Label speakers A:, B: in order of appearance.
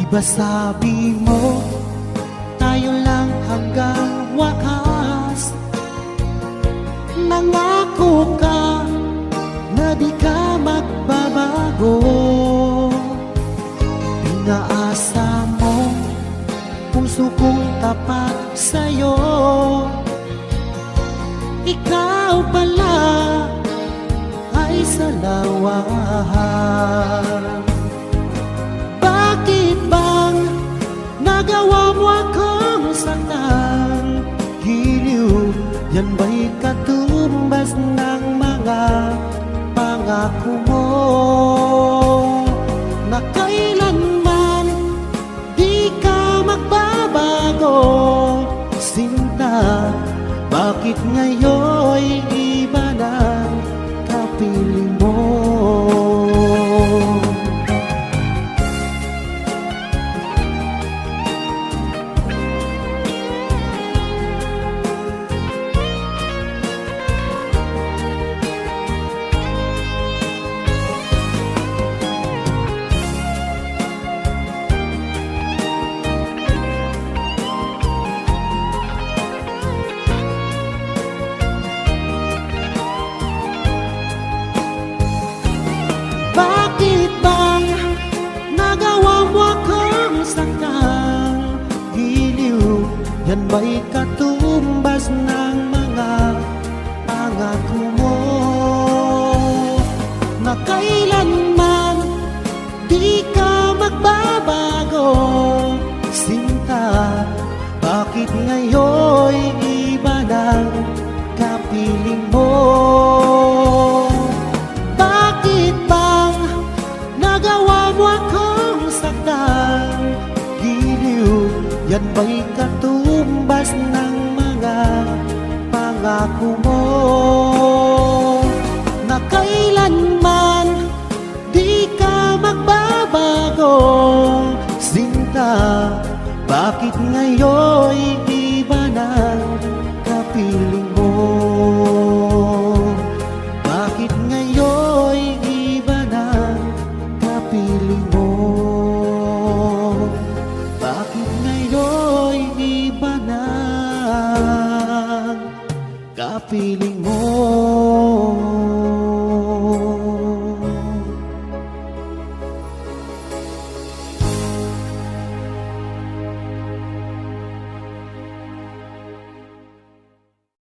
A: ba sabi mo, tayo lang hanggang wakas? Nangako ka na di ka magbabago. Pinaasa mo puso kong tapat sa'yo. Ikaw pala ay salawahan. Bakit bang nagawa mo akong saktan? Giliw, yan ba'y katumbas ng mga pangako mo? Na kailanman di ka magbabago. Sinta, bakit ngayon'y iba ng kapiling mo? Bakit bang nagawa mo akong saktan? Giliw, yan ba'y katumbas ng mga pangako mo? Na kailanman di ka magbabago. Sinta, bakit ngayon'y iba ng kapiling mo? Nagawa mo akong saktan? Giliw, yan ba'y katumbas ng mga pangako mo? Na kailanman di ka magbabago. Sinta, bakit ngayon'y iba ng kapiling mo? Bakit ngayon'y iba ng kapiling mo? Bakit ngayon'y iba ng kapiling mo?